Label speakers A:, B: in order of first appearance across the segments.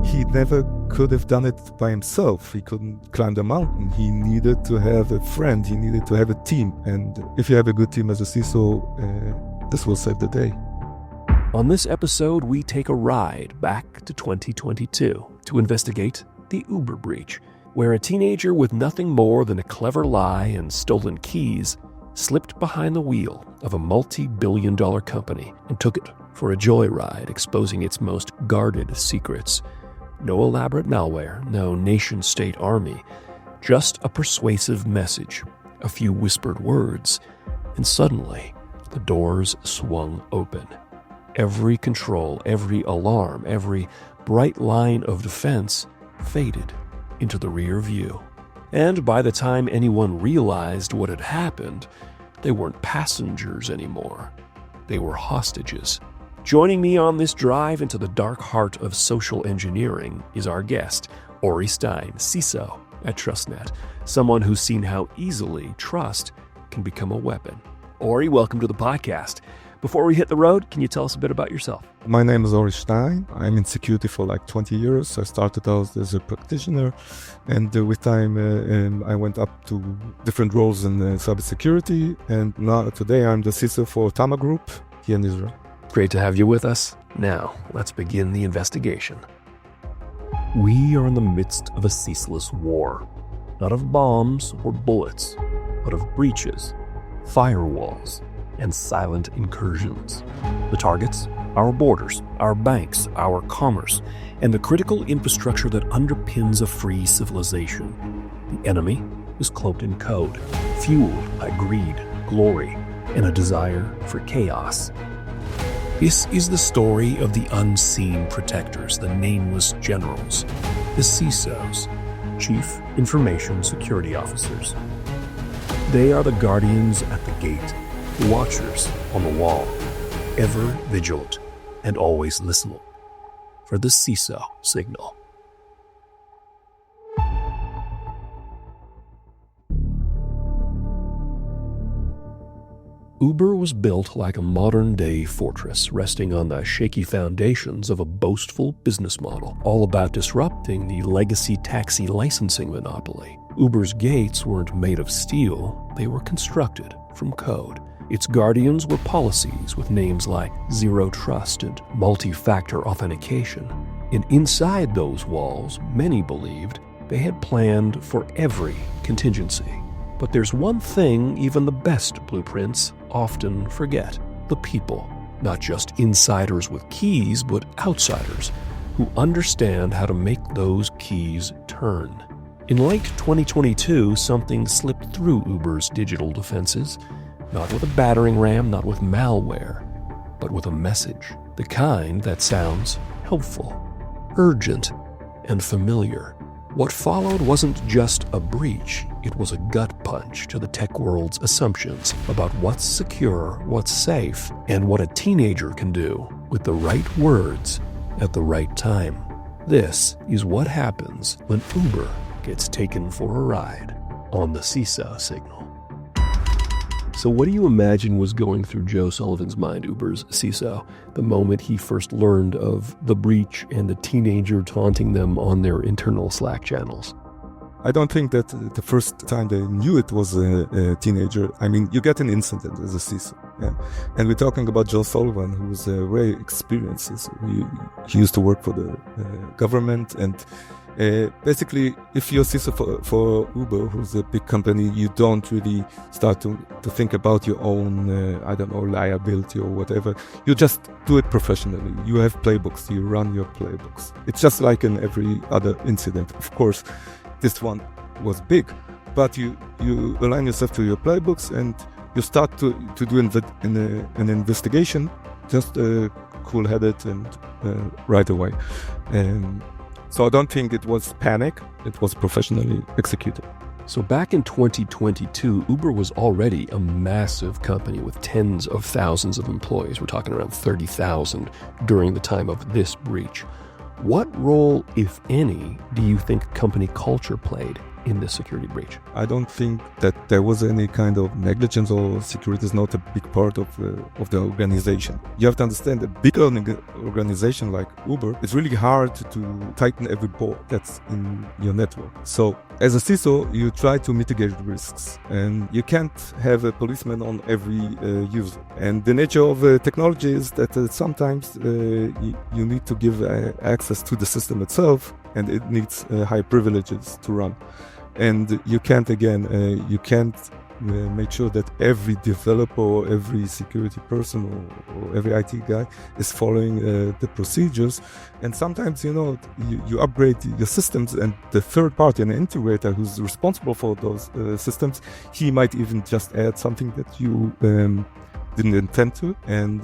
A: He never could have done it by himself. He couldn't climb the mountain. He needed to have a friend. He needed to have a team. And if you have a good team as a CISO, this will save the day.
B: On this episode, we take a ride back to 2022 to investigate the Uber breach, where a teenager with nothing more than a clever lie and stolen keys slipped behind the wheel of a multi-billion-dollar company and took it for a joyride, exposing its most guarded secrets. No elaborate malware, no nation-state army, just a persuasive message, a few whispered words, and suddenly the doors swung open. Every control, every alarm, every bright line of defense faded into the rear view. And by the time anyone realized what had happened, they weren't passengers anymore. They were hostages. Joining me on this drive into the dark heart of social engineering is our guest, Ori Stein, CISO at TrustNet, someone who's seen how easily trust can become a weapon. Ori, welcome to the podcast. Before we hit the road, can you tell us a bit about yourself?
A: My name is Ori Stein. I'm in security for like 20 years. I started out as a practitioner, and with time I went up to different roles in cybersecurity, and now today I'm the CISO for Tama Group here in Israel.
B: Great to have you with us. Now, let's begin the investigation. We are in the midst of a ceaseless war, not of bombs or bullets, but of breaches, firewalls, and silent incursions. The targets? Our borders, our banks, our commerce, and the critical infrastructure that underpins a free civilization. The enemy is cloaked in code, fueled by greed, glory, and a desire for chaos. This is the story of the unseen protectors, the nameless generals, the CISOs, Chief Information Security Officers. They are the guardians at the gate, the watchers on the wall, ever vigilant and always listening for the CISO signal. Uber was built like a modern-day fortress, resting on the shaky foundations of a boastful business model, all about disrupting the legacy taxi licensing monopoly. Uber's gates weren't made of steel, they were constructed from code. Its guardians were policies with names like zero trust and multi-factor authentication. And inside those walls, many believed they had planned for every contingency. But there's one thing even the best blueprints often forget: the people. Not just insiders with keys, but outsiders who understand how to make those keys turn. In late 2022, something slipped through Uber's digital defenses. Not with a battering ram, not with malware, but with a message. The kind that sounds helpful, urgent, and familiar. What followed wasn't just a breach, it was a gut punch to the tech world's assumptions about what's secure, what's safe, and what a teenager can do with the right words at the right time. This is what happens when Uber gets taken for a ride on the CISO signal. So what do you imagine was going through Joe Sullivan's mind, Uber's CISO, the moment he first learned of the breach and a teenager taunting them on their internal Slack channels?
A: I don't think that the first time they knew it was a teenager. I mean, you get an incident as a CISO. Yeah. And we're talking about Joe Sullivan, who was very experienced. He used to work for the government, and basically, if you're CISO for Uber, who's a big company, you don't really start to think about your own, liability or whatever. You just do it professionally. You have playbooks. You run your playbooks. It's just like in every other incident. Of course, this one was big, but you align yourself to your playbooks and you start to do an investigation, just cool-headed and right away. So I don't think it was panic, it was professionally executed.
B: So back in 2022, Uber was already a massive company with tens of thousands of employees. We're talking around 30,000 during the time of this breach. What role, if any, do you think company culture played in this security breach?
A: I don't think that there was any kind of negligence, or security is not a big part of the organization. You have to understand, a big organization like Uber, it's really hard to tighten every bolt that's in your network. So as a CISO, you try to mitigate risks, and you can't have a policeman on every user. And the nature of technology is that sometimes you need to give access to the system itself, and it needs high privileges to run. And you can't make sure that every developer or every security person or every IT guy is following the procedures. And sometimes, you upgrade your systems, and the third party, an integrator who's responsible for those systems, he might even just add something that you didn't intend to. And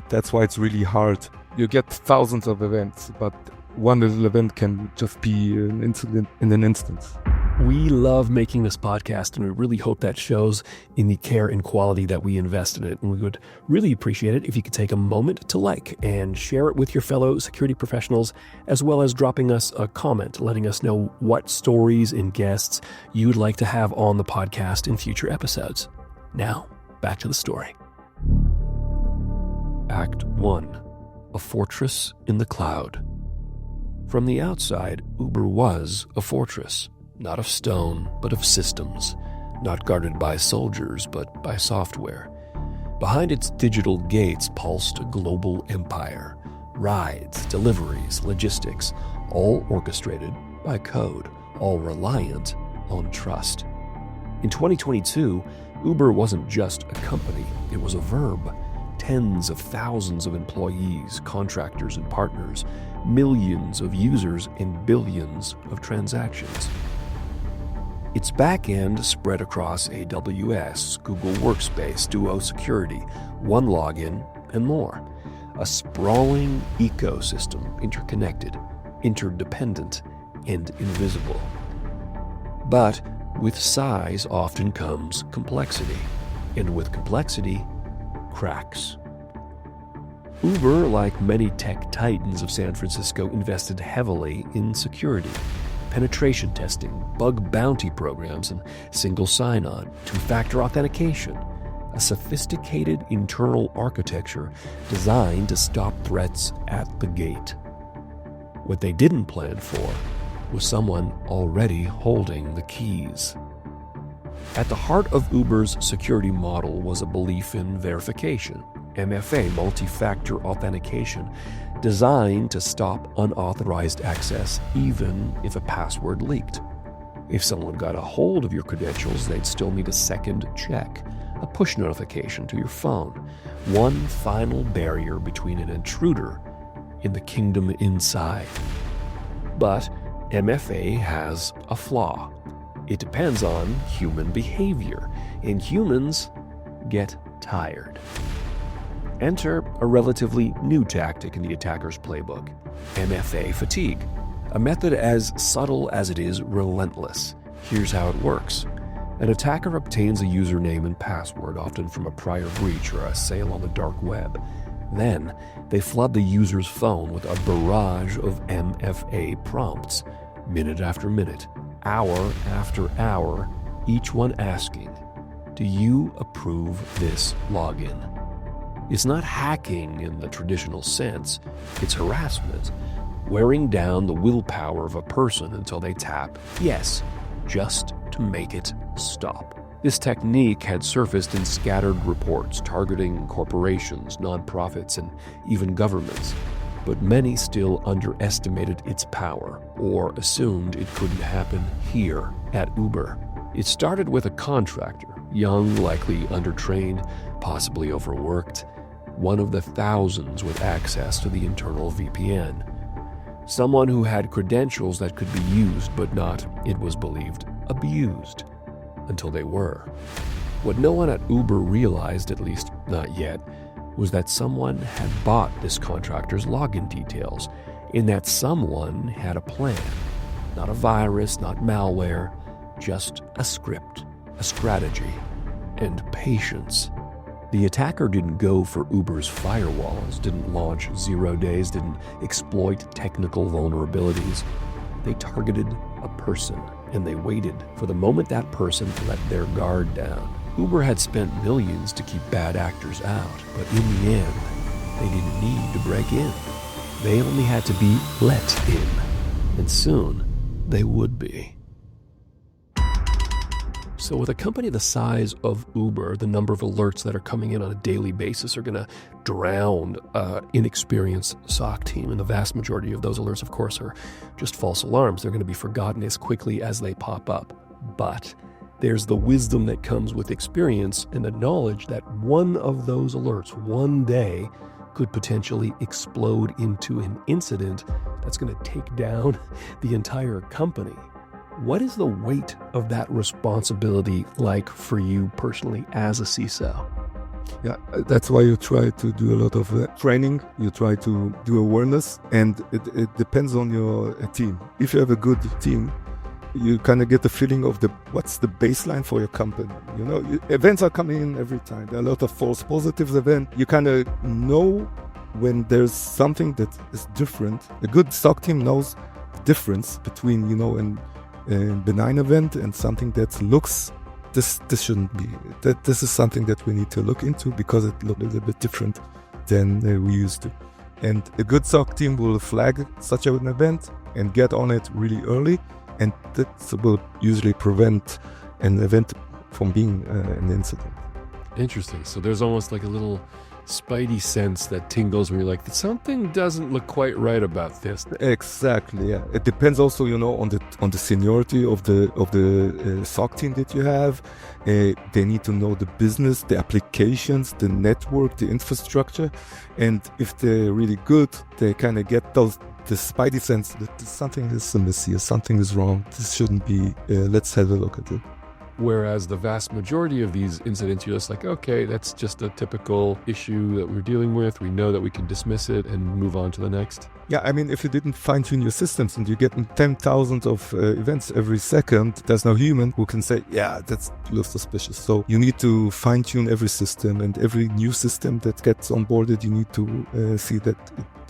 A: that's why it's really hard. You get thousands of events, but one little event can just be an incident in an instance.
B: We love making this podcast, and we really hope that shows in the care and quality that we invest in it. And we would really appreciate it if you could take a moment to like and share it with your fellow security professionals, as well as dropping us a comment, letting us know what stories and guests you'd like to have on the podcast in future episodes. Now, back to the story. Act 1. A fortress in the cloud. From the outside, Uber was a fortress. Not of stone, but of systems, not guarded by soldiers, but by software. Behind its digital gates pulsed a global empire. Rides, deliveries, logistics, all orchestrated by code, all reliant on trust. In 2022, Uber wasn't just a company, it was a verb. Tens of thousands of employees, contractors and partners, millions of users, and billions of transactions. Its back-end spread across AWS, Google Workspace, Duo Security, OneLogin, and more. A sprawling ecosystem, interconnected, interdependent, and invisible. But with size often comes complexity, and with complexity, cracks. Uber, like many tech titans of San Francisco, invested heavily in security. Penetration testing, bug bounty programs, and single sign-on, two-factor authentication, a sophisticated internal architecture designed to stop threats at the gate. What they didn't plan for was someone already holding the keys. At the heart of Uber's security model was a belief in verification, MFA, multi-factor authentication, designed to stop unauthorized access even if a password leaked. If someone got a hold of your credentials, they'd still need a second check, a push notification to your phone, one final barrier between an intruder and the kingdom inside. But MFA has a flaw. It depends on human behavior, and humans get tired. Enter a relatively new tactic in the attacker's playbook, MFA fatigue, a method as subtle as it is relentless. Here's how it works. An attacker obtains a username and password, often from a prior breach or a sale on the dark web. Then, they flood the user's phone with a barrage of MFA prompts, minute after minute, hour after hour, each one asking, "Do you approve this login?" It's not hacking in the traditional sense, it's harassment, wearing down the willpower of a person until they tap yes, just to make it stop. This technique had surfaced in scattered reports targeting corporations, nonprofits, and even governments, but many still underestimated its power or assumed it couldn't happen here at Uber. It started with a contractor, young, likely undertrained, possibly overworked, one of the thousands with access to the internal VPN. Someone who had credentials that could be used but not, it was believed, abused. Until they were. What no one at Uber realized, at least not yet, was that someone had bought this contractor's login details, and that someone had a plan. Not a virus, not malware, just a script, a strategy, and patience. The attacker didn't go for Uber's firewalls, didn't launch 0 days, didn't exploit technical vulnerabilities. They targeted a person, and they waited for the moment that person let their guard down. Uber had spent millions to keep bad actors out, but in the end, they didn't need to break in. They only had to be let in, and soon they would be. So with a company the size of Uber, the number of alerts that are coming in on a daily basis are going to drown inexperienced SOC team. And the vast majority of those alerts, of course, are just false alarms. They're going to be forgotten as quickly as they pop up. But there's the wisdom that comes with experience and the knowledge that one of those alerts one day could potentially explode into an incident that's going to take down the entire company. What is the weight of that responsibility like for you personally as a CISO?
A: Yeah, that's why you try to do a lot of training. You try to do awareness, and it depends on your team. If you have a good team, you kind of get the feeling of what's the baseline for your company. You know, events are coming in every time. There are a lot of false positives events. You kind of know when there's something that is different. A good SOC team knows the difference between, a benign event and something that looks, this shouldn't be. That this is something that we need to look into because it looks a little bit different than we used to. And a good SOC team will flag such an event and get on it really early, and that will usually prevent an event from being an incident.
B: Interesting. So there's almost like a little spidey sense that tingles when you're like, something doesn't look quite right about this.
A: Exactly. Yeah. It depends also, on the seniority of the SOC team that you have. They need to know the business, the applications, the network, the infrastructure, and if they're really good, they kind of get the spidey sense that something is messy or something is wrong. This shouldn't be. Let's have a look at it.
B: Whereas the vast majority of these incidents, you're just like, okay, that's just a typical issue that we're dealing with. We know that we can dismiss it and move on to the next.
A: Yeah, I mean, if you didn't fine-tune your systems and you get 10,000 of events every second, there's no human who can say, yeah, that looks suspicious. So you need to fine-tune every system, and every new system that gets onboarded, you need to see that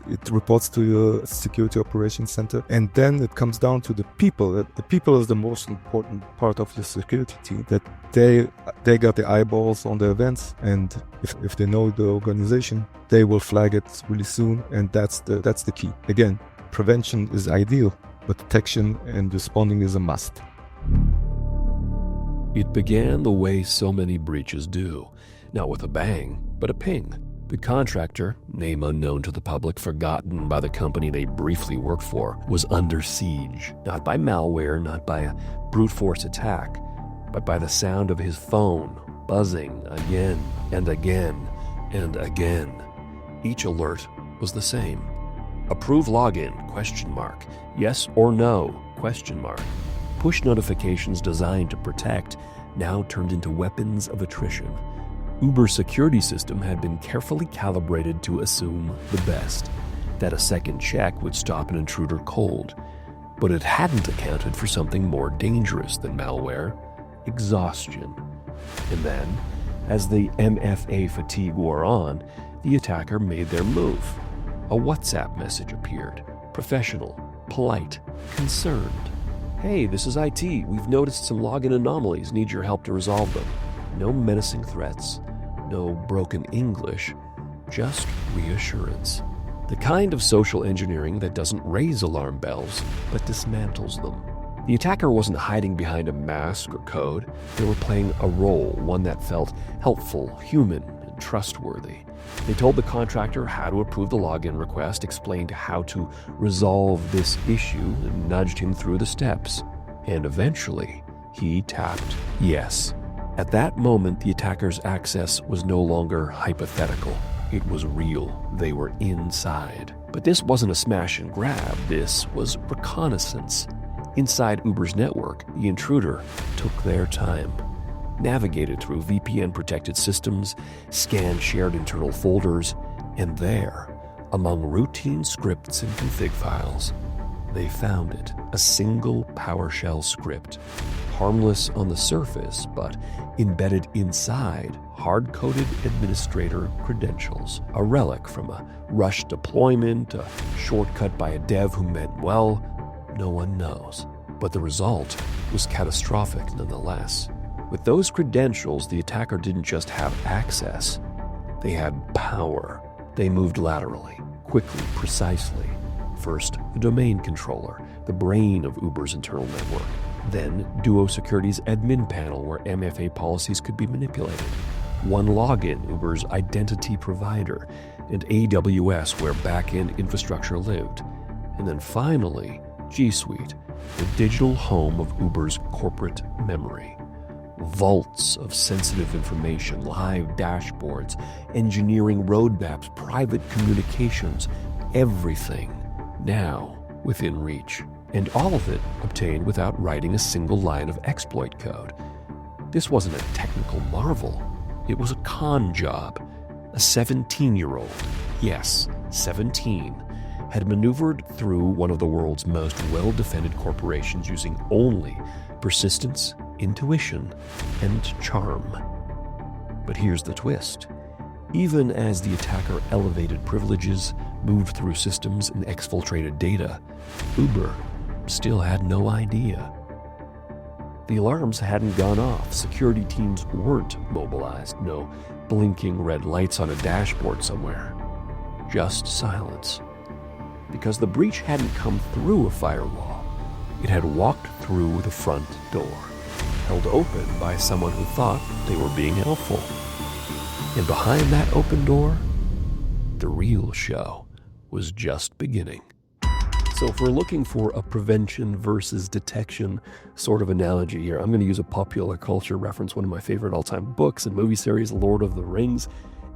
A: it reports to your security operations center. And then it comes down to the people. The people is the most important part of your security team, that they got the eyeballs on the events, and if they know the organization, they will flag it really soon, and that's the key. Again, prevention is ideal, but detection and responding is a must.
B: It began the way so many breaches do, not with a bang, but a ping. The contractor, name unknown to the public, forgotten by the company they briefly worked for, was under siege, not by malware, not by a brute force attack, but by the sound of his phone buzzing again and again and again. Each alert was the same. Approve login, ? Yes or no, ? Push notifications designed to protect now turned into weapons of attrition. Uber's security system had been carefully calibrated to assume the best, that a second check would stop an intruder cold. But it hadn't accounted for something more dangerous than malware: exhaustion. And then, as the MFA fatigue wore on, the attacker made their move. A WhatsApp message appeared, professional, polite, concerned. Hey, this is IT. We've noticed some login anomalies. Need your help to resolve them. No menacing threats, no broken English, just reassurance. The kind of social engineering that doesn't raise alarm bells, but dismantles them. The attacker wasn't hiding behind a mask or code. They were playing a role, one that felt helpful, human, and trustworthy. They told the contractor how to approve the login request, explained how to resolve this issue, and nudged him through the steps. And eventually, he tapped yes. At that moment, the attacker's access was no longer hypothetical. It was real. They were inside. But this wasn't a smash and grab. This was reconnaissance. Inside Uber's network, the intruder took their time, navigated through VPN-protected systems, scanned shared internal folders, and there, among routine scripts and config files, they found it, a single PowerShell script, harmless on the surface, but embedded inside hard-coded administrator credentials, a relic from a rushed deployment, a shortcut by a dev who meant well, no one knows. But the result was catastrophic nonetheless. With those credentials, the attacker didn't just have access. They had power. They moved laterally, quickly, precisely. First, the domain controller, the brain of Uber's internal network. Then, Duo Security's admin panel where MFA policies could be manipulated. OneLogin, Uber's identity provider, and AWS, where back-end infrastructure lived. And then finally, G Suite, the digital home of Uber's corporate memory. Vaults of sensitive information, live dashboards, engineering roadmaps, private communications, everything now within reach. And all of it obtained without writing a single line of exploit code. This wasn't a technical marvel. It was a con job. A 17-year-old, yes, 17, had maneuvered through one of the world's most well-defended corporations using only persistence, intuition, and charm. But here's the twist. Even as the attacker elevated privileges, moved through systems, and exfiltrated data, Uber still had no idea. The alarms hadn't gone off. Security teams weren't mobilized. No blinking red lights on a dashboard somewhere. Just silence. Because the breach hadn't come through a firewall. It had walked through the front door, held open by someone who thought they were being helpful. And behind that open door, the real show was just beginning. So if we're looking for a prevention versus detection sort of analogy here, I'm going to use a popular culture reference, one of my favorite all-time books and movie series, Lord of the Rings.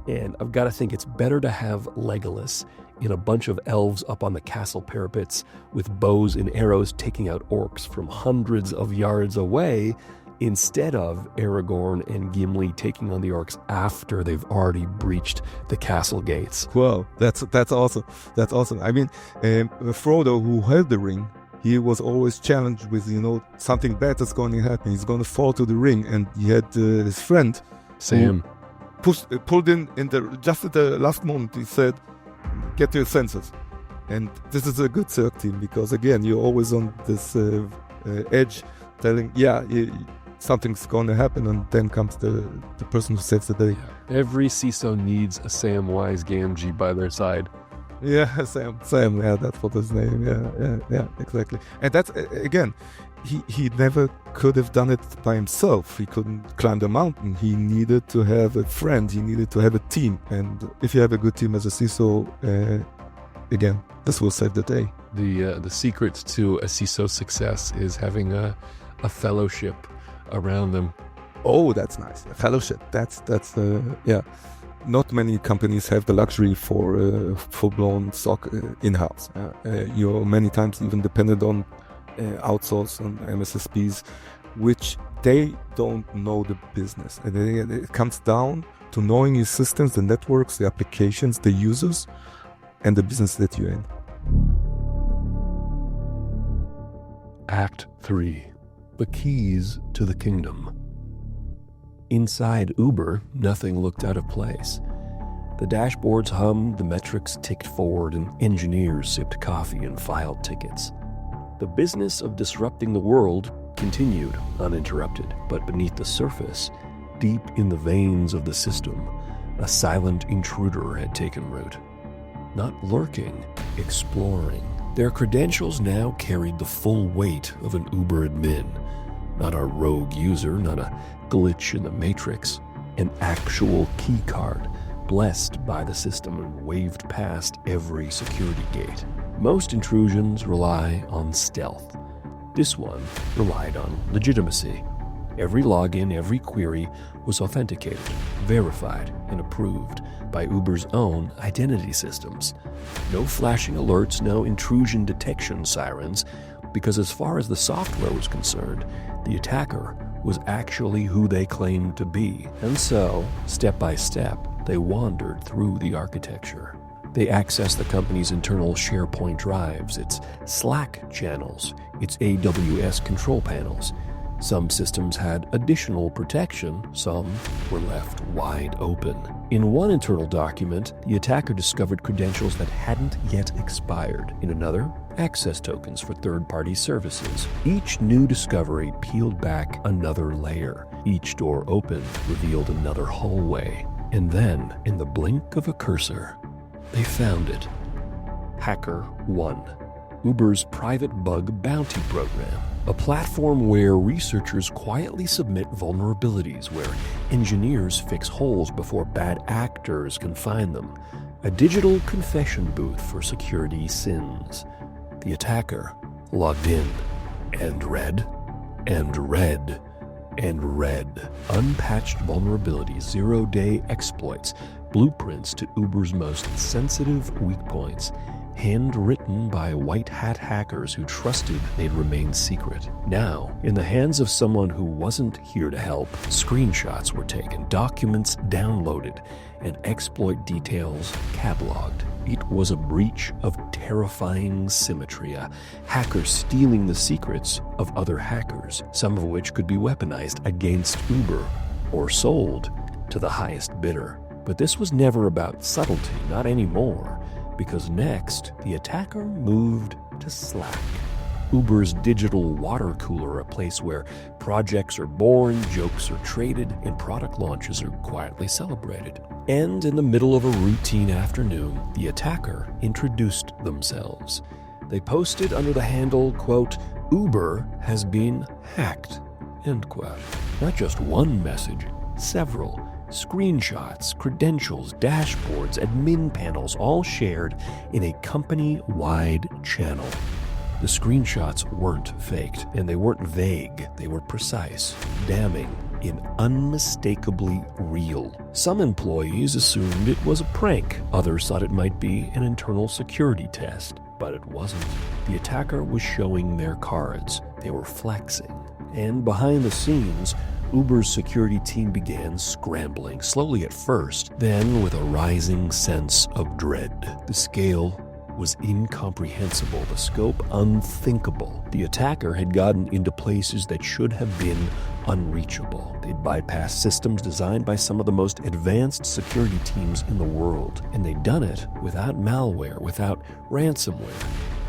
B: And I've got to think it's better to have Legolas in a bunch of elves up on the castle parapets with bows and arrows taking out orcs from hundreds of yards away, instead of Aragorn and Gimli taking on the orcs after they've already breached the castle gates.
A: Wow, that's awesome. That's awesome. I mean, Frodo, who held the ring, he was always challenged with, something bad is going to happen. He's going to fall to the ring. And he had his friend,
B: Sam,
A: pulled in just at the last moment. He said, get to your senses. And this is a good CERT team because, again, you're always on this edge telling, something's going to happen, and then comes the person who saves the day.
C: Every CISO needs a Sam Wise Gamgee by their side.
A: Yeah, Sam, that's what his name, yeah, exactly. And that's, again, he never could have done it by himself. He couldn't climb the mountain. He needed to have a friend. He needed to have a team. And if you have a good team as a CISO, again, this will save the day.
C: The secret to a CISO success is having a fellowship around them.
A: Oh, that's nice. A fellowship. That's Not many companies have the luxury for full-blown SOC in-house. You're many times even dependent on outsource and MSSPs, which they don't know the business. And it comes down to knowing your systems, the networks, the applications, the users, and the business that you're in.
B: Act 3. The keys to the kingdom. Inside Uber, nothing looked out of place. The dashboards hummed, the metrics ticked forward, and engineers sipped coffee and filed tickets. The business of disrupting the world continued uninterrupted, but beneath the surface, deep in the veins of the system, a silent intruder had taken root. Not lurking, exploring. Their credentials now carried the full weight of an Uber admin. Not a rogue user, not a glitch in the matrix. An actual key card, blessed by the system and waved past every security gate. Most intrusions rely on stealth. This one relied on legitimacy. Every login, every query was authenticated, verified, and approved by Uber's own identity systems. No flashing alerts, no intrusion detection sirens, because as far as the software was concerned, the attacker was actually who they claimed to be. And so, step by step, they wandered through the architecture. They accessed the company's internal SharePoint drives, its Slack channels, its AWS control panels, Some systems had additional protection, some were left wide open. In one internal document, the attacker discovered credentials that hadn't yet expired. In another, access tokens for third-party services. Each new discovery peeled back another layer. Each door opened revealed another hallway. And then, in the blink of a cursor, they found it. HackerOne, Uber's private bug bounty program. A platform where researchers quietly submit vulnerabilities, where engineers fix holes before bad actors can find them. A digital confession booth for security sins. The attacker logged in and read and read and read. Unpatched vulnerabilities, zero-day exploits, blueprints to Uber's most sensitive weak points, handwritten by white-hat hackers who trusted they'd remain secret. Now, in the hands of someone who wasn't here to help, screenshots were taken, documents downloaded, and exploit details cataloged. It was a breach of terrifying symmetry, a hacker stealing the secrets of other hackers, some of which could be weaponized against Uber or sold to the highest bidder. But this was never about subtlety, not anymore. Because next, the attacker moved to Slack, Uber's digital water cooler, a place where projects are born, jokes are traded, and product launches are quietly celebrated. And in the middle of a routine afternoon, the attacker introduced themselves. They posted under the handle, quote, "Uber has been hacked," end quote. Not just one message, several. Screenshots, credentials, dashboards, admin panels, all shared in a company-wide channel. The screenshots weren't faked, and they weren't vague. They were precise, damning, and unmistakably real. Some employees assumed it was a prank. Others thought it might be an internal security test, but it wasn't. The attacker was showing their cards. They were flexing. And behind the scenes, Uber's security team began scrambling, slowly at first, then with a rising sense of dread. The scale was incomprehensible, the scope unthinkable. The attacker had gotten into places that should have been unreachable. They'd bypassed systems designed by some of the most advanced security teams in the world, and they'd done it without malware, without ransomware,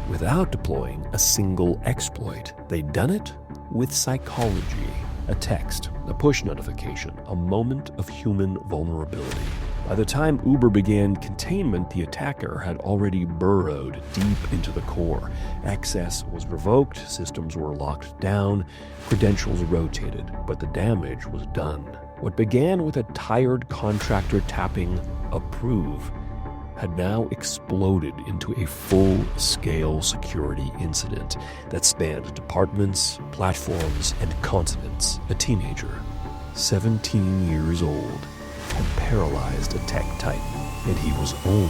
B: without deploying a single exploit. They'd done it with psychology. A text, a push notification, a moment of human vulnerability. By the time Uber began containment, the attacker had already burrowed deep into the core. Access was revoked, systems were locked down, credentials rotated, but the damage was done. What began with a tired contractor tapping approve had now exploded into a full-scale security incident that spanned departments, platforms, and continents. A teenager, 17 years old, had paralyzed a tech titan, and he was only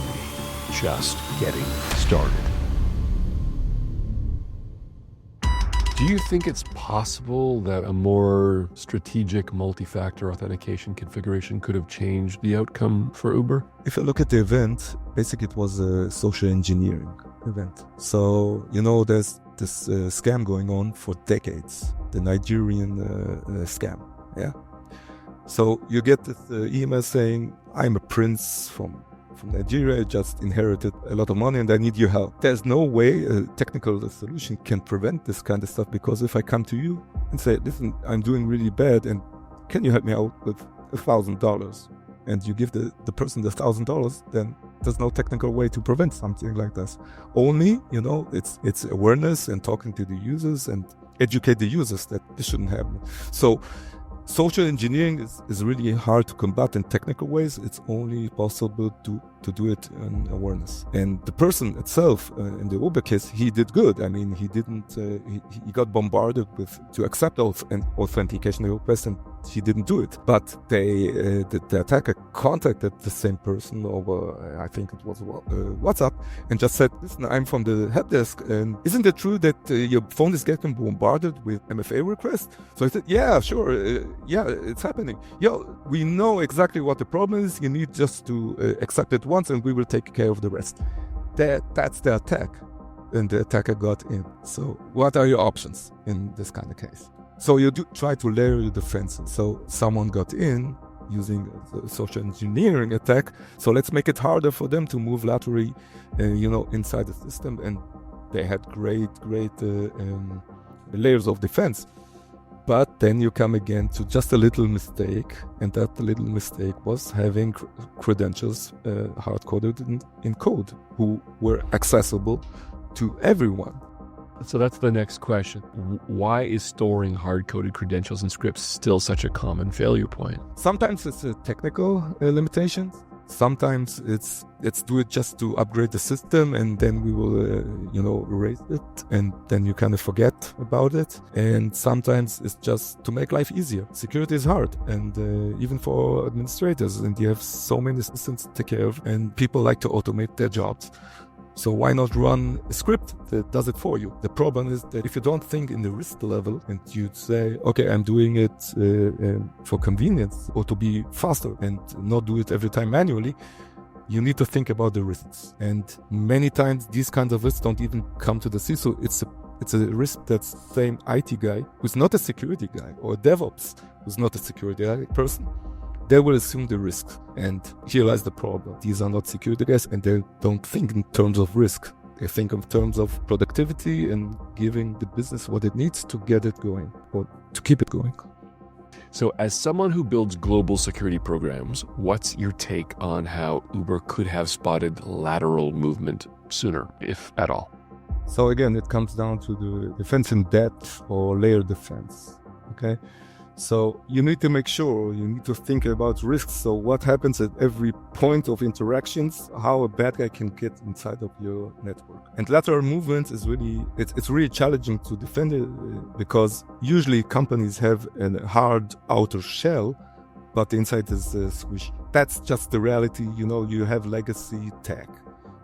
B: just getting started.
C: Do you think it's possible that a more strategic multi-factor authentication configuration could have changed the outcome for Uber?
A: If you look at the event, basically it was a social engineering event. So, there's this scam going on for decades, the Nigerian scam, yeah? So you get this email saying, "I'm a prince from Nigeria, I just inherited a lot of money and I need your help." There's no way a technical solution can prevent this kind of stuff, because if I come to you and say, "Listen, I'm doing really bad and can you help me out with $1,000?" and you give the person the $1,000, then there's no technical way to prevent something like this. Only, it's awareness and talking to the users and educate the users that this shouldn't happen. So social engineering is really hard to combat in technical ways. It's only possible to do it in awareness. And the person itself, in the Uber case, he did good. I mean, he didn't. He got bombarded to accept an authentication request, and he didn't do it. But the attacker contacted the same person over, I think it was WhatsApp, and just said, "Listen, I'm from the help desk, and isn't it true that your phone is getting bombarded with MFA requests?" So I said, "Yeah, sure. Yeah, it's happening. Yeah, we know exactly what the problem is. You need just to accept it once, and we will take care of the rest." That's the attack, and the attacker got in. So what are your options in this kind of case? So you do try to layer your defenses. So someone got in using a social engineering attack. So let's make it harder for them to move laterally, inside the system. And they had great layers of defense. But then you come again to just a little mistake, and that little mistake was having credentials hard-coded in code who were accessible to everyone.
C: So that's the next question. Why is storing hard-coded credentials and scripts still such a common failure point?
A: Sometimes it's a technical limitation. Sometimes it's do it just to upgrade the system, and then we will erase it, and then you kind of forget about it. And sometimes it's just to make life easier. Security is hard, and even for administrators, and you have so many systems to take care of, and people like to automate their jobs. So why not run a script that does it for you? The problem is that if you don't think in the risk level and you say, okay, I'm doing it for convenience or to be faster and not do it every time manually, you need to think about the risks. And many times these kinds of risks don't even come to the CISO. It's a risk that same IT guy who's not a security guy, or DevOps who's not a security person, they will assume the risk. And here lies the problem. These are not security guys, and they don't think in terms of risk. They think in terms of productivity and giving the business what it needs to get it going or to keep it going.
B: So as someone who builds global security programs, what's your take on how Uber could have spotted lateral movement sooner, if at all?
A: So again, it comes down to the defense in depth or layer defense. Okay. So you need to make sure, you need to think about risks. So what happens at every point of interactions, how a bad guy can get inside of your network. And lateral movement is really, it's really challenging to defend it because usually companies have a hard outer shell, but the inside is squishy. That's just the reality. You have legacy tech,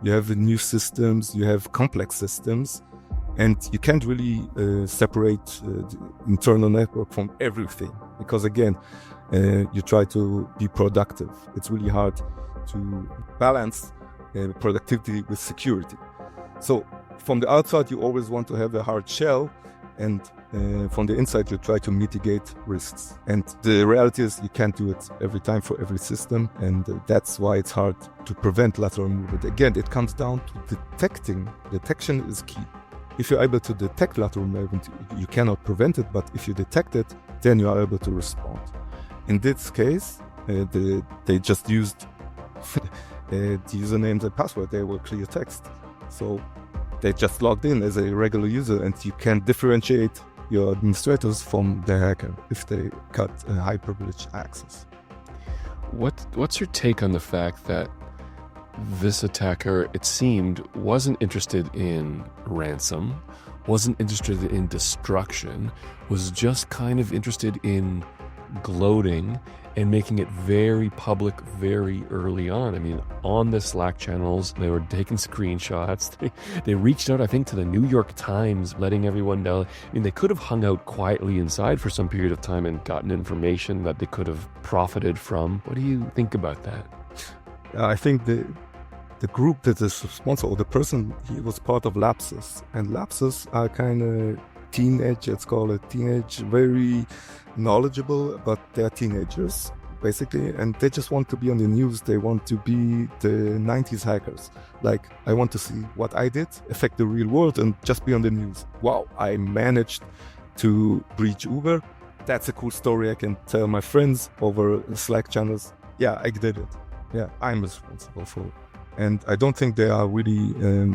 A: you have new systems, you have complex systems. And you can't really separate the internal network from everything because, again, you try to be productive. It's really hard to balance productivity with security. So from the outside, you always want to have a hard shell, and from the inside, you try to mitigate risks. And the reality is you can't do it every time for every system, and that's why it's hard to prevent lateral movement. Again, it comes down to detecting. Detection is key. If you're able to detect lateral movement, you cannot prevent it, but if you detect it, then you are able to respond. In this case, they just used the usernames and password. They were clear text. So they just logged in as a regular user, and you can differentiate your administrators from the hacker if they got a high privilege access.
B: What's your take on the fact that this attacker, it seemed, wasn't interested in ransom, wasn't interested in destruction, was just kind of interested in gloating and making it very public very early on. I mean, on the Slack channels, they were taking screenshots. They reached out, I think, to the New York Times, letting everyone know. I mean, they could have hung out quietly inside for some period of time and gotten information that they could have profited from. What do you think about that?
A: I think the group that is responsible, the person, he was part of Lapsus. And Lapsus are kind of teenage, let's call it teenage, very knowledgeable, but they're teenagers, basically. And they just want to be on the news. They want to be the 90s hackers. Like, I want to see what I did affect the real world and just be on the news. Wow, I managed to breach Uber. That's a cool story I can tell my friends over Slack channels. Yeah, I did it. Yeah, I'm responsible for it. And I don't think they are really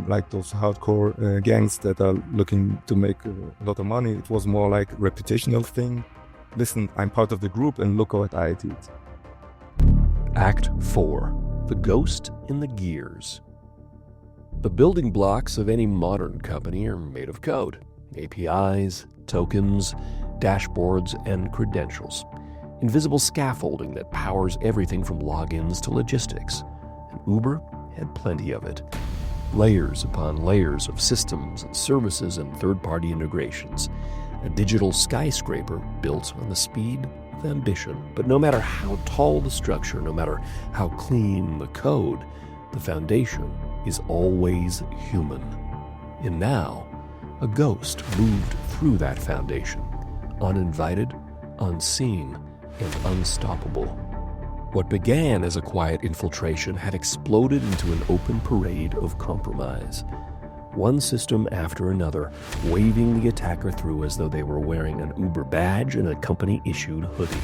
A: like those hardcore gangs that are looking to make a lot of money. It was more like a reputational thing. Listen, I'm part of the group and look what I did.
B: Act 4. The Ghost in the Gears. The building blocks of any modern company are made of code. APIs, tokens, dashboards, and credentials. Invisible scaffolding that powers everything from logins to logistics. And Uber had plenty of it. Layers upon layers of systems and services and third-party integrations. A digital skyscraper built on the speed of ambition. But no matter how tall the structure, no matter how clean the code, the foundation is always human. And now, a ghost moved through that foundation. uninvited, unseen, and unstoppable. What began as a quiet infiltration had exploded into an open parade of compromise. One system after another, waving the attacker through as though they were wearing an Uber badge and a company-issued hoodie.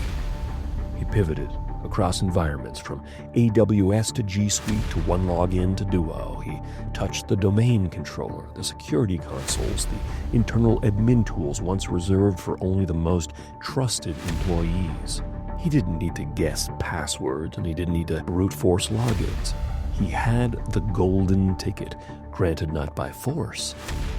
B: He pivoted across environments from AWS to G Suite to OneLogin to Duo. He touched the domain controller, the security consoles, the internal admin tools once reserved for only the most trusted employees. He didn't need to guess passwords, and he didn't need to brute force logins. He had the golden ticket, granted not by force,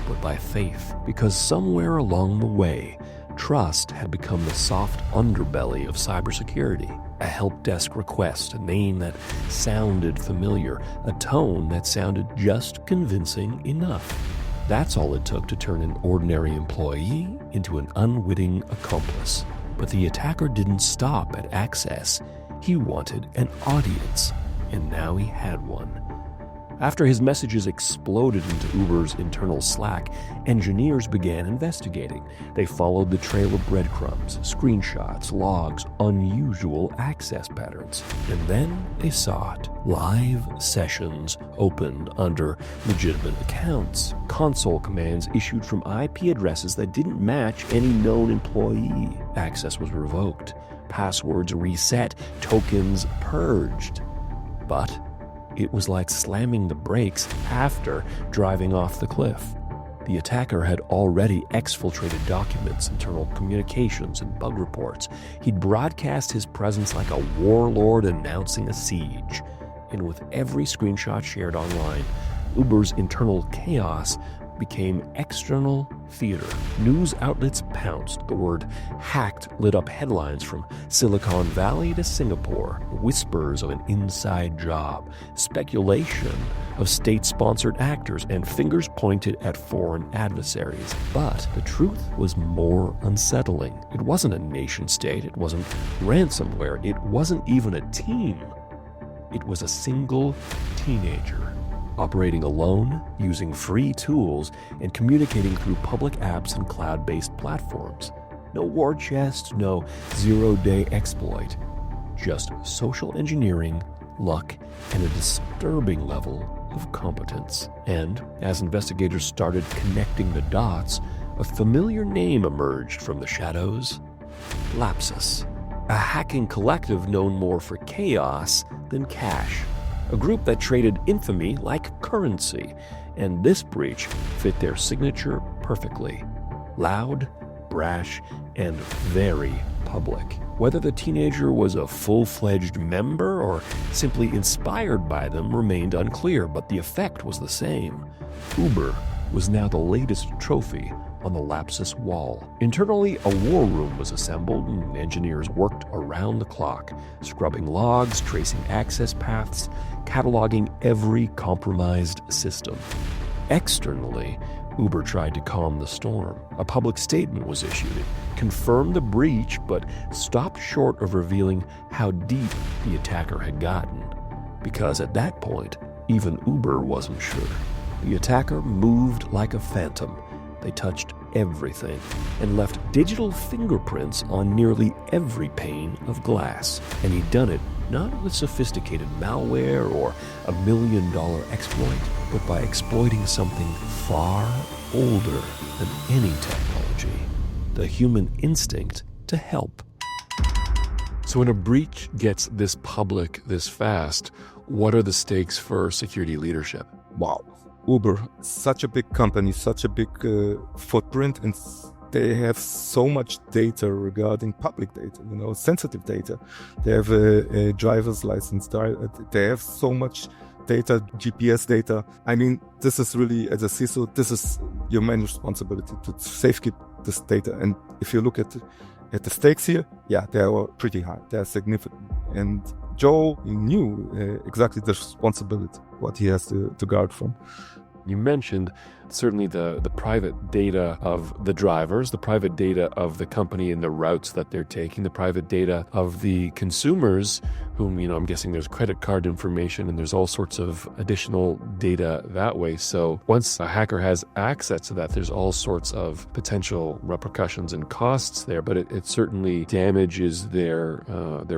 B: but by faith, because somewhere along the way, trust had become the soft underbelly of cybersecurity. A help desk request, a name that sounded familiar, a tone that sounded just convincing enough. That's all it took to turn an ordinary employee into an unwitting accomplice. But the attacker didn't stop at access. He wanted an audience, and now he had one. After his messages exploded into Uber's internal Slack, engineers began investigating. They followed the trail of breadcrumbs, screenshots, logs, unusual access patterns. And then they saw it. Live sessions opened under legitimate accounts. Console commands issued from IP addresses that didn't match any known employee. Access was revoked. Passwords reset. Tokens purged. But it was like slamming the brakes after driving off the cliff. The attacker had already exfiltrated documents, internal communications, and bug reports. He'd broadcast his presence like a warlord announcing a siege. And with every screenshot shared online, Uber's internal chaos became external theater. News outlets pounced. The word hacked lit up headlines from Silicon Valley to Singapore. Whispers of an inside job. Speculation of state-sponsored actors, and fingers pointed at foreign adversaries. But the truth was more unsettling. It wasn't a nation-state. It wasn't ransomware. It wasn't even a team. It was a single teenager, operating alone, using free tools, and communicating through public apps and cloud-based platforms. No war chest, no zero-day exploit. Just social engineering, luck, and a disturbing level of competence. And as investigators started connecting the dots, a familiar name emerged from the shadows: Lapsus, a hacking collective known more for chaos than cash. A group that traded infamy like currency, and this breach fit their signature perfectly. Loud, brash, and very public. Whether the teenager was a full-fledged member or simply inspired by them remained unclear, but the effect was the same. Uber was now the latest trophy on the Lapsus wall. Internally, a war room was assembled, and engineers worked around the clock, scrubbing logs, tracing access paths, cataloging every compromised system. Externally, Uber tried to calm the storm. A public statement was issued. It confirmed the breach, but stopped short of revealing how deep the attacker had gotten. Because at that point, even Uber wasn't sure. The attacker moved like a phantom. They touched everything and left digital fingerprints on nearly every pane of glass. And he'd done it not with sophisticated malware or a $1 million exploit, but by exploiting something far older than any technology: the human instinct to help.
C: So when a breach gets this public this fast, what are the stakes for security leadership?
A: Wow. Uber, such a big company, such a big footprint, and they have so much data regarding public data, sensitive data. They have a driver's license. They have so much data, GPS data. I mean, this is really, as a CISO, this is your main responsibility to safekeep this data. And if you look at the stakes here, yeah, they are pretty high. They are significant. And Joe knew exactly the responsibility, what he has to guard from.
C: You mentioned certainly the private data of the drivers, the private data of the company and the routes that they're taking, the private data of the consumers whom, I'm guessing there's credit card information and there's all sorts of additional data that way. So once a hacker has access to that, there's all sorts of potential repercussions and costs there, but it certainly damages their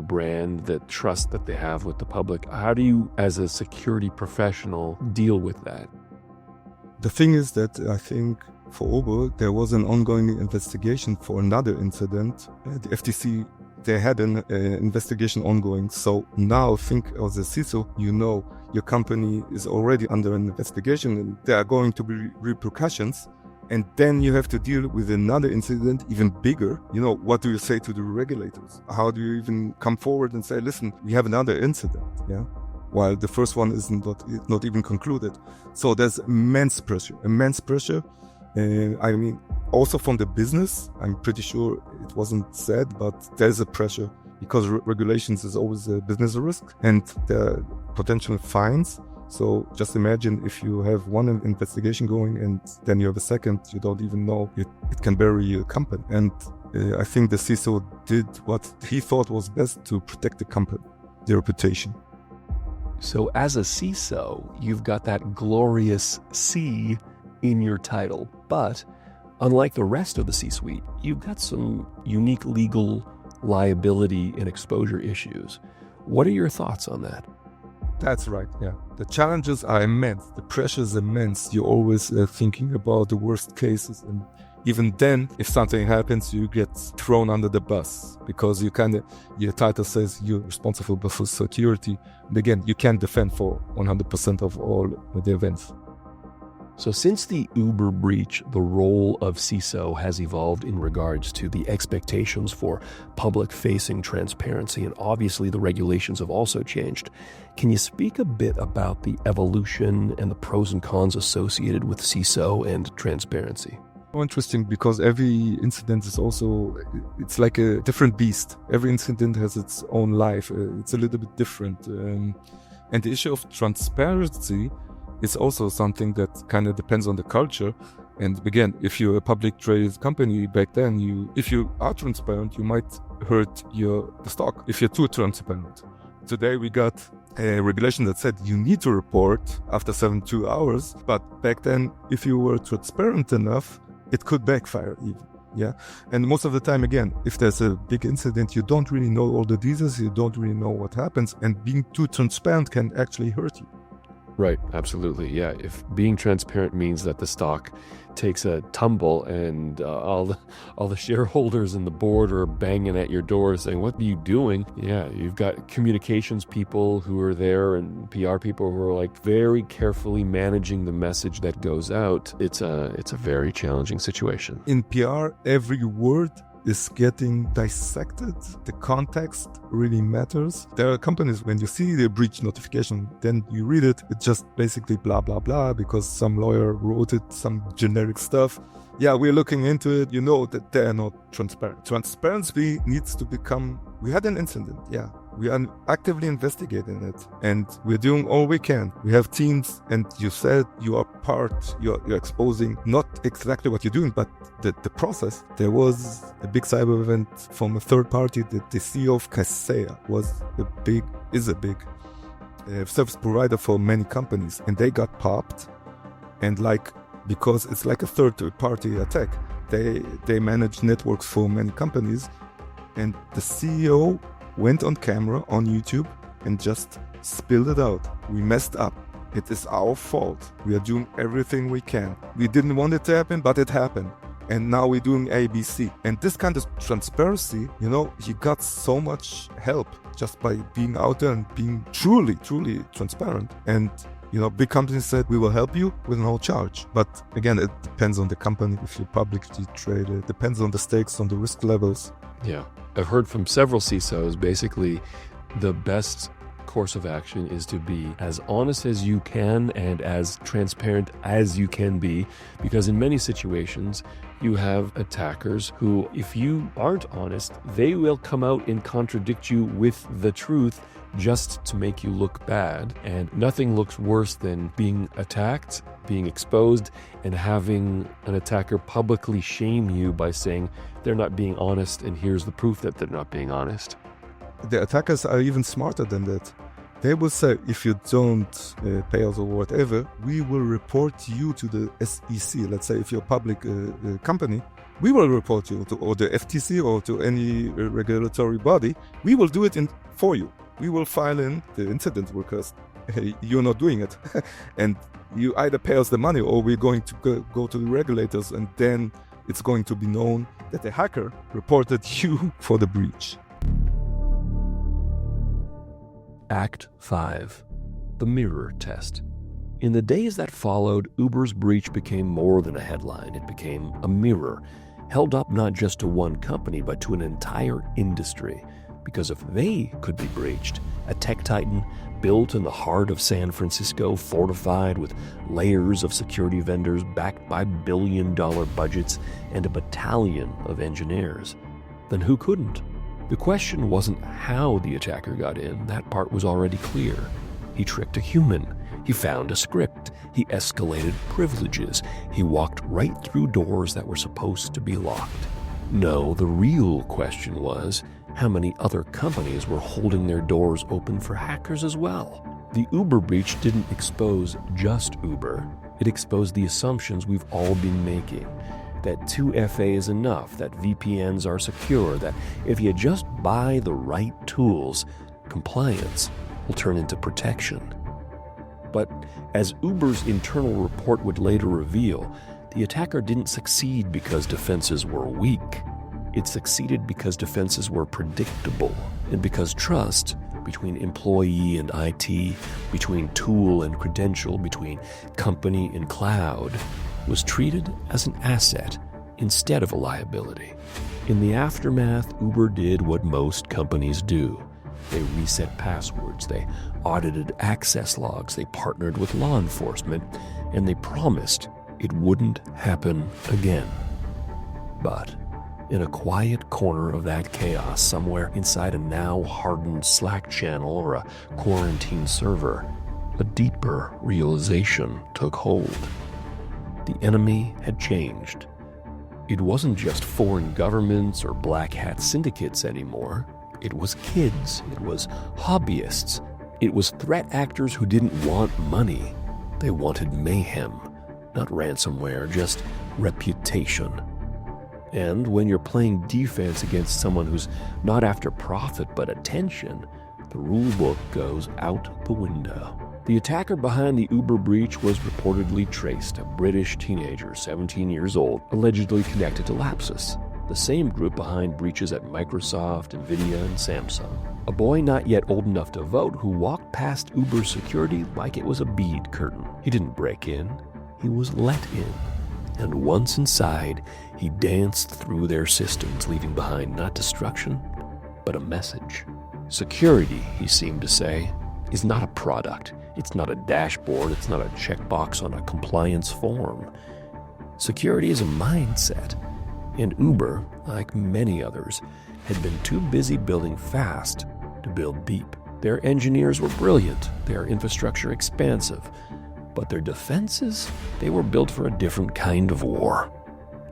C: brand, the trust that they have with the public. How do you, as a security professional, deal with that?
A: The thing is that I think for Uber, there was an ongoing investigation for another incident. The FTC, they had an investigation ongoing. So now think as a CISO, your company is already under an investigation and there are going to be repercussions. And then you have to deal with another incident, even bigger. What do you say to the regulators? How do you even come forward and say, listen, we have another incident, while the first one is not even concluded. So there's immense pressure. Also from the business, I'm pretty sure it wasn't said, but there's a pressure because regulations is always a business risk and there are potential fines. So just imagine if you have one investigation going and then you have a second, you don't even know, it can bury your company. And I think the CISO did what he thought was best to protect the company, the reputation.
B: So as a CISO, you've got that glorious C in your title, but unlike the rest of the C-suite, you've got some unique legal liability and exposure issues. What are your thoughts on that?
A: That's right, yeah. The challenges are immense. The pressure is immense. You're always thinking about the worst cases. And even then, if something happens, you get thrown under the bus because your title says you're responsible for security. And again, you can't defend for 100% of all the events.
B: So since the Uber breach, the role of CISO has evolved in regards to the expectations for public-facing transparency, and obviously the regulations have also changed. Can you speak a bit about the evolution and the pros and cons associated with CISO and transparency?
A: Interesting, because every incident is it's like a different beast. Every incident has its own life. It's a little bit different. And the issue of transparency is also something that kind of depends on the culture. And again, if you're a public traded company back then, if you are transparent, you might hurt the stock if you're too transparent. Today we got a regulation that said you need to report after 72 hours. But back then, if you were transparent enough, it could backfire even. Yeah. And most of the time, again, if there's a big incident, you don't really know all the details, you don't really know what happens, and being too transparent can actually hurt you.
C: Right, absolutely. Yeah, if being transparent means that the stock takes a tumble and all the shareholders and the board are banging at your door saying, what are you doing? Yeah, you've got communications people who are there and PR people who are like very carefully managing the message that goes out. It's a very challenging situation.
A: In PR, every word is getting dissected. The context really matters. There are companies, when you see the breach notification, then you read it, it's just basically blah, blah, blah, because some lawyer wrote it, some generic stuff. Yeah, we're looking into it. You know that they're not transparent. Transparency needs to become, we had an incident, yeah. We are actively investigating it and we're doing all we can. We have teams, and you said you are you're exposing not exactly what you're doing, but the process. There was a big cyber event from a third party that the CEO of Kaseya is a big service provider for many companies, and they got popped. And because it's like a third party attack, they manage networks for many companies, and the CEO went on camera on YouTube and just spilled it out. We messed up. It is our fault. We are doing everything we can. We didn't want it to happen, but it happened. And now we're doing ABC. And this kind of transparency, he got so much help just by being out there and being truly, truly transparent. And big companies said, we will help you with no charge. But again, it depends on the company. If you're publicly traded, it depends on the stakes, on the risk levels.
C: Yeah. I've heard from several CISOs, basically, the best course of action is to be as honest as you can and as transparent as you can be, because in many situations you have attackers who, if you aren't honest, they will come out and contradict you with the truth just to make you look bad. And nothing looks worse than being attacked, being exposed, and having an attacker publicly shame you by saying they're not being honest, and here's the proof that they're not being honest.
A: The attackers are even smarter than that. They will say, if you don't pay us or whatever, we will report you to the SEC. Let's say if you're a public company, we will report you to or the FTC or to any regulatory body. We will do it for you. We will file in the incident request. Hey, you're not doing it. And you either pay us the money or we're going to go to the regulators, and then it's going to be known that the hacker reported you for the breach.
B: Act 5. The Mirror Test. In the days that followed, Uber's breach became more than a headline. It became a mirror, held up not just to one company, but to an entire industry. Because if they could be breached, a tech titan built in the heart of San Francisco, fortified with layers of security vendors backed by billion-dollar budgets and a battalion of engineers, then who couldn't? The question wasn't how the attacker got in. That part was already clear. He tricked a human. He found a script. He escalated privileges. He walked right through doors that were supposed to be locked. No, the real question was, how many other companies were holding their doors open for hackers as well? The Uber breach didn't expose just Uber. It exposed the assumptions we've all been making. That 2FA is enough, that VPNs are secure, that if you just buy the right tools, compliance will turn into protection. But as Uber's internal report would later reveal, the attacker didn't succeed because defenses were weak. It succeeded because defenses were predictable, and because trust between employee and IT, between tool and credential, between company and cloud, was treated as an asset instead of a liability. In the aftermath, Uber did what most companies do. They reset passwords, they audited access logs, they partnered with law enforcement, and they promised it wouldn't happen again. But in a quiet corner of that chaos, somewhere inside a now hardened Slack channel or a quarantine server, a deeper realization took hold. The enemy had changed. It wasn't just foreign governments or black hat syndicates anymore. It was kids. It was hobbyists. It was threat actors who didn't want money. They wanted mayhem, not ransomware, just reputation. And when you're playing defense against someone who's not after profit but attention, the rule book goes out the window. The attacker behind the Uber breach was reportedly traced, a British teenager, 17 years old, allegedly connected to Lapsus, the same group behind breaches at Microsoft, Nvidia, and Samsung. A boy not yet old enough to vote who walked past Uber's security like it was a bead curtain. He didn't break in, he was let in. And once inside, he danced through their systems, leaving behind not destruction, but a message. Security, he seemed to say, is not a product. It's not a dashboard. It's not a checkbox on a compliance form. Security is a mindset. And Uber, like many others, had been too busy building fast to build deep. Their engineers were brilliant, their infrastructure expansive, but their defenses, they were built for a different kind of war.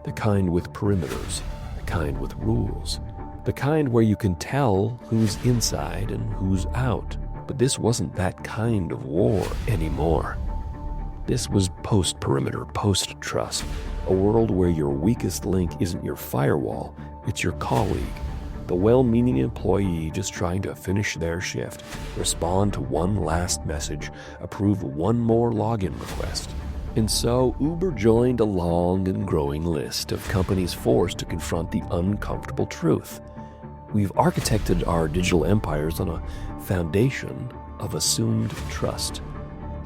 B: The kind with perimeters, the kind with rules, the kind where you can tell who's inside and who's out. But this wasn't that kind of war anymore. This was post-perimeter, post-trust, a world where your weakest link isn't your firewall, it's your colleague, the well-meaning employee just trying to finish their shift, respond to one last message, approve one more login request. And so Uber joined a long and growing list of companies forced to confront the uncomfortable truth. We've architected our digital empires on a foundation of assumed trust.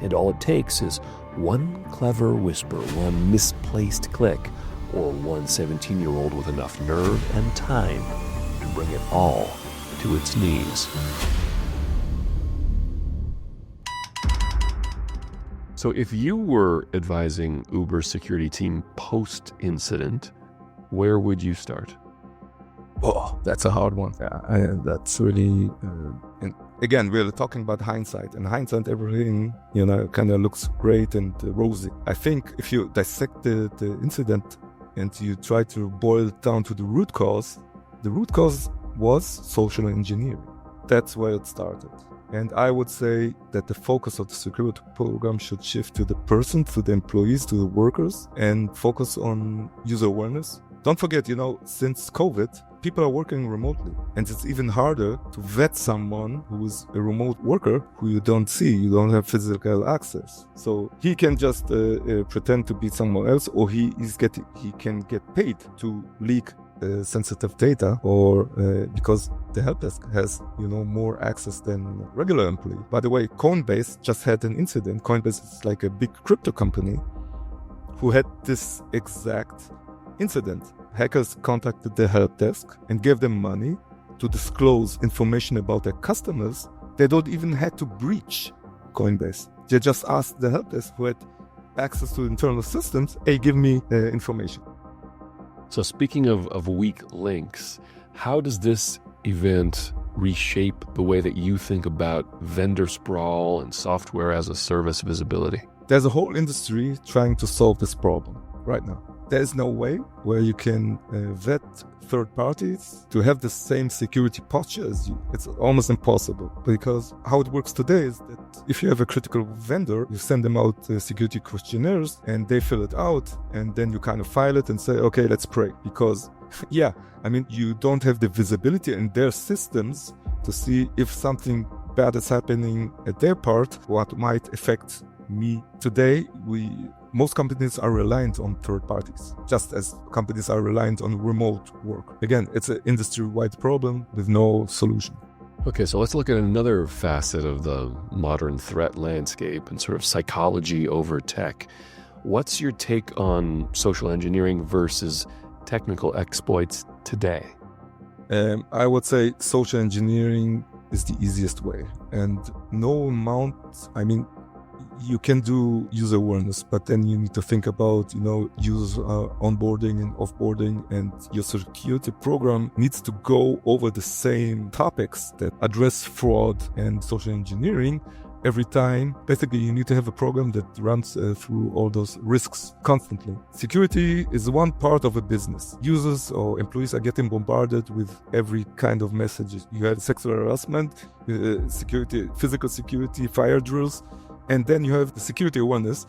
B: And all it takes is one clever whisper, one misplaced click, or one 17-year-old with enough nerve and time to bring it all to its knees.
C: So if you were advising Uber's security team post-incident, where would you start?
A: Oh, that's a hard one. Yeah, that's really... and again, we're talking about hindsight. And hindsight, everything, kind of looks great and rosy. I think if you dissect the incident and you try to boil it down to the root cause was social engineering. That's where it started. And I would say that the focus of the security program should shift to the person, to the employees, to the workers, and focus on user awareness. Don't forget, since COVID, people are working remotely. And it's even harder to vet someone who is a remote worker who you don't see, you don't have physical access. So he can just pretend to be someone else, or he can get paid to leak sensitive data, or because the help desk has more access than regular employee. By the way, Coinbase just had an incident. Coinbase is like a big crypto company who had this exact incident. Hackers contacted the help desk and gave them money to disclose information about their customers. They don't even had to breach Coinbase. They just asked the help desk who had access to internal systems, hey, give me information.
C: So speaking of weak links, how does this event reshape the way that you think about vendor sprawl and software as a service visibility?
A: There's a whole industry trying to solve this problem right now. There is no way where you can vet third parties to have the same security posture as you. It's almost impossible, because how it works today is that if you have a critical vendor, you send them out security questionnaires and they fill it out, and then you kind of file it and say, okay, let's pray. Because you don't have the visibility in their systems to see if something bad is happening at their part, what might affect me. Today, most companies are reliant on third parties, just as companies are reliant on remote work. Again, it's an industry-wide problem with no solution.
C: Okay, so let's look at another facet of the modern threat landscape and sort of psychology over tech. What's your take on social engineering versus technical exploits today?
A: I would say social engineering is the easiest way. And no amount, you can do user awareness, but then you need to think about, user onboarding and offboarding, and your security program needs to go over the same topics that address fraud and social engineering every time. Basically, you need to have a program that runs through all those risks constantly. Security is one part of a business. Users or employees are getting bombarded with every kind of messages. You have sexual harassment, security, physical security, fire drills. And then you have the security awareness,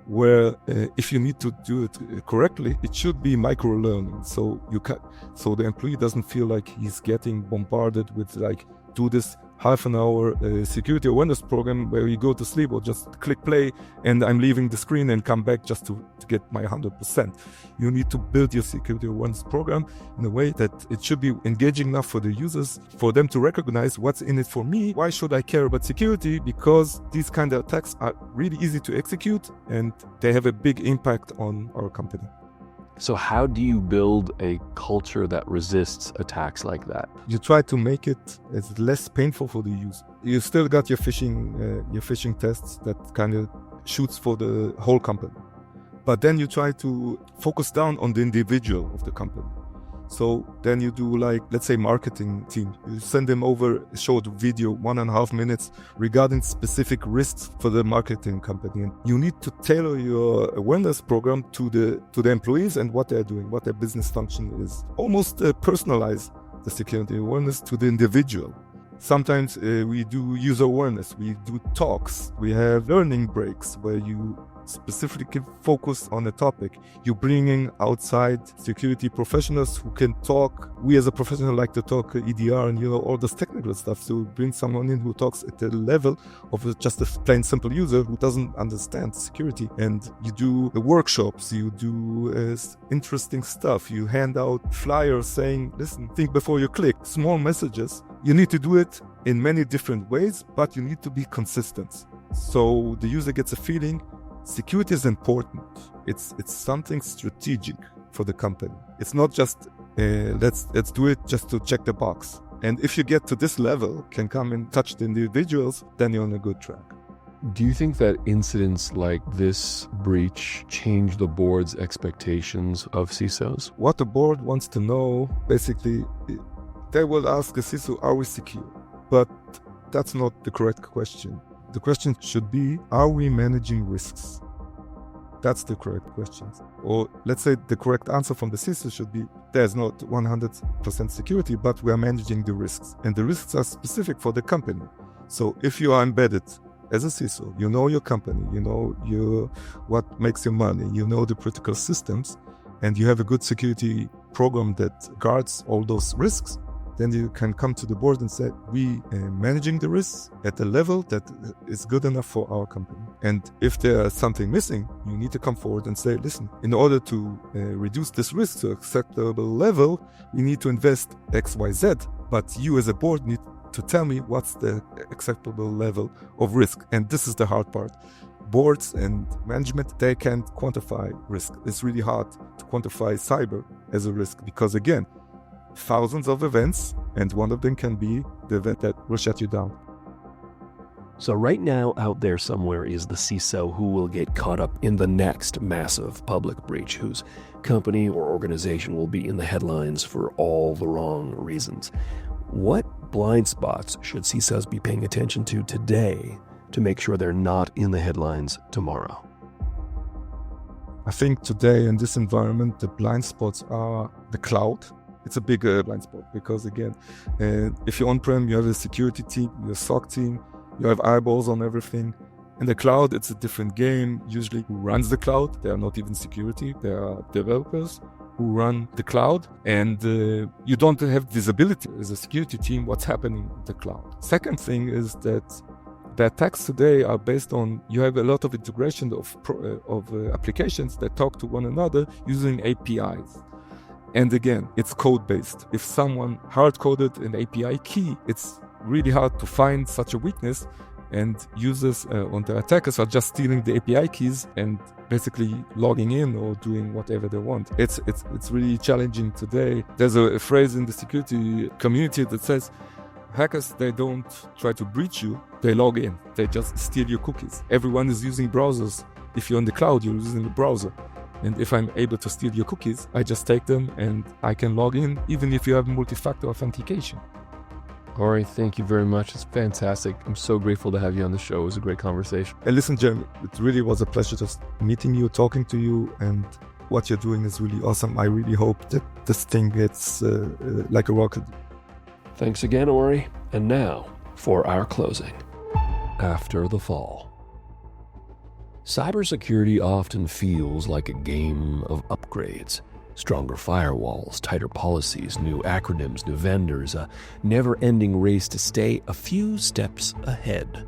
A: where if you need to do it correctly, it should be micro-learning. So the employee doesn't feel like he's getting bombarded with do this half an hour security awareness program where you go to sleep or just click play and I'm leaving the screen and come back just to get my 100%. You need to build your security awareness program in a way that it should be engaging enough for the users, for them to recognize what's in it for me. Why should I care about security? Because these kind of attacks are really easy to execute and they have a big impact on our company.
C: So how do you build a culture that resists attacks like that?
A: You try to make it as less painful for the user. You still got your phishing tests that kind of shoots for the whole company. But then you try to focus down on the individual of the company. So then you do let's say marketing team. You send them over a short video, 1.5 minutes, regarding specific risks for the marketing company. And you need to tailor your awareness program to the employees and what they're doing, what their business function is. Almost personalize the security awareness to the individual. Sometimes we do user awareness, we do talks, we have learning breaks where you specifically focus on a topic. You bring in outside security professionals who can talk. We as a professional like to talk EDR and all this technical stuff. So bring someone in who talks at the level of just a plain simple user who doesn't understand security. And you do the workshops, you do interesting stuff. You hand out flyers saying, listen, think before you click. Small messages. You need to do it in many different ways, but you need to be consistent. So the user gets a feeling security is important. It's something strategic for the company. It's not just let's do it just to check the box. And if you get to this level, can come and touch the individuals, then you're on a good track.
C: Do you think that incidents like this breach change the board's expectations of CISOs?
A: What the board wants to know, basically, they will ask a CISO, are we secure? But that's not the correct question. The question should be, are we managing risks? That's the correct question. Or let's say the correct answer from the CISO should be, there's not 100% security, but we are managing the risks. And the risks are specific for the company. So if you are embedded as a CISO, you know your company, you know what makes your money, you know the critical systems, and you have a good security program that guards all those risks, then you can come to the board and say, we are managing the risks at a level that is good enough for our company. And if there's something missing, you need to come forward and say, listen, in order to reduce this risk to an acceptable level, we need to invest X, Y, Z, but you as a board need to tell me what's the acceptable level of risk. And this is the hard part. Boards and management, they can't quantify risk. It's really hard to quantify cyber as a risk because, again, thousands of events, and one of them can be the event that will shut you down.
B: So right now, out there somewhere is the CISO who will get caught up in the next massive public breach, whose company or organization will be in the headlines for all the wrong reasons. What blind spots should CISOs be paying attention to today to make sure they're not in the headlines tomorrow?
A: I think today in this environment, the blind spots are the cloud. It's a big blind spot because, again, if you're on-prem, you have a security team, your SOC team, you have eyeballs on everything. In the cloud, it's a different game. Usually who runs the cloud, they are not even security, they are developers who run the cloud, and you don't have visibility as a security team what's happening in the cloud. Second thing is that the attacks today are based on, you have a lot of integration of applications that talk to one another using APIs. And again, it's code-based. If someone hard-coded an API key, it's really hard to find such a weakness, and users on the attackers are just stealing the API keys and basically logging in or doing whatever they want. It's really challenging today. There's a phrase in the security community that says, hackers, they don't try to breach you, they log in. They just steal your cookies. Everyone is using browsers. If you're in the cloud, you're using the browser. And if I'm able to steal your cookies, I just take them and I can log in, even if you have multi-factor authentication.
C: Ori, thank you very much. It's fantastic. I'm so grateful to have you on the show. It was a great conversation.
A: And listen, Jeremy, it really was a pleasure just meeting you, talking to you, and what you're doing is really awesome. I really hope that this thing gets like a rocket.
B: Thanks again, Ori. And now for our closing. After the fall. Cybersecurity often feels like a game of upgrades. Stronger firewalls, tighter policies, new acronyms, new vendors, a never-ending race to stay a few steps ahead.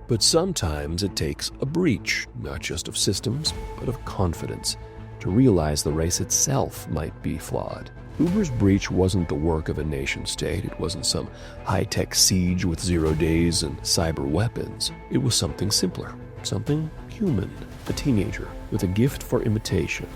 B: But sometimes it takes a breach, not just of systems, but of confidence, to realize the race itself might be flawed. Uber's breach wasn't the work of a nation-state. It wasn't some high-tech siege with 0 days and cyber weapons. It was something simpler, something human, a teenager with a gift for imitation,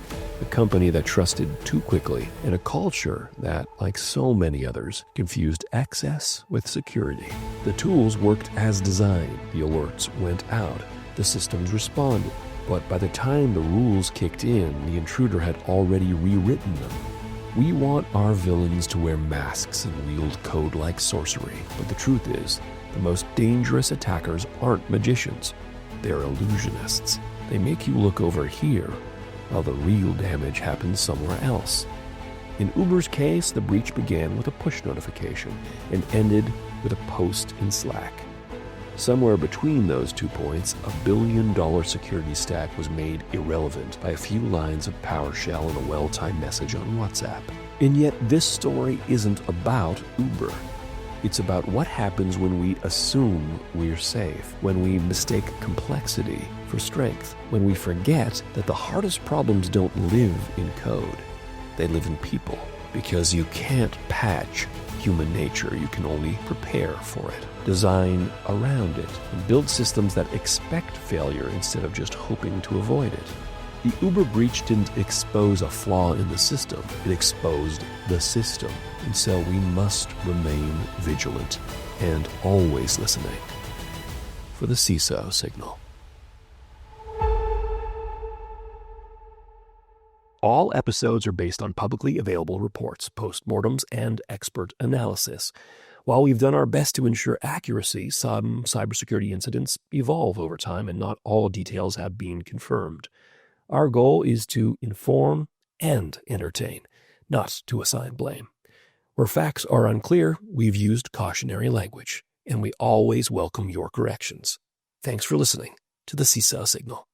B: a company that trusted too quickly, and a culture that, like so many others, confused access with security. The tools worked as designed, the alerts went out, the systems responded, but by the time the rules kicked in, the intruder had already rewritten them. We want our villains to wear masks and wield code like sorcery, but the truth is, the most dangerous attackers aren't magicians. They're illusionists. They make you look over here, while the real damage happens somewhere else. In Uber's case, the breach began with a push notification and ended with a post in Slack. Somewhere between those 2 points, $1 billion security stack was made irrelevant by a few lines of PowerShell and a well-timed message on WhatsApp. And yet this story isn't about Uber. It's about what happens when we assume we're safe, when we mistake complexity for strength, when we forget that the hardest problems don't live in code. They live in people, because you can't patch human nature. You can only prepare for it, design around it, and build systems that expect failure instead of just hoping to avoid it. The Uber breach didn't expose a flaw in the system, it exposed the system. And so we must remain vigilant and always listening. for the CISO signal. All episodes are based on publicly available reports, postmortems, and expert analysis. While we've done our best to ensure accuracy, some cybersecurity incidents evolve over time and not all details have been confirmed. Our goal is to inform and entertain, not to assign blame. Where facts are unclear, we've used cautionary language, and we always welcome your corrections. Thanks for listening to the CISO Signal.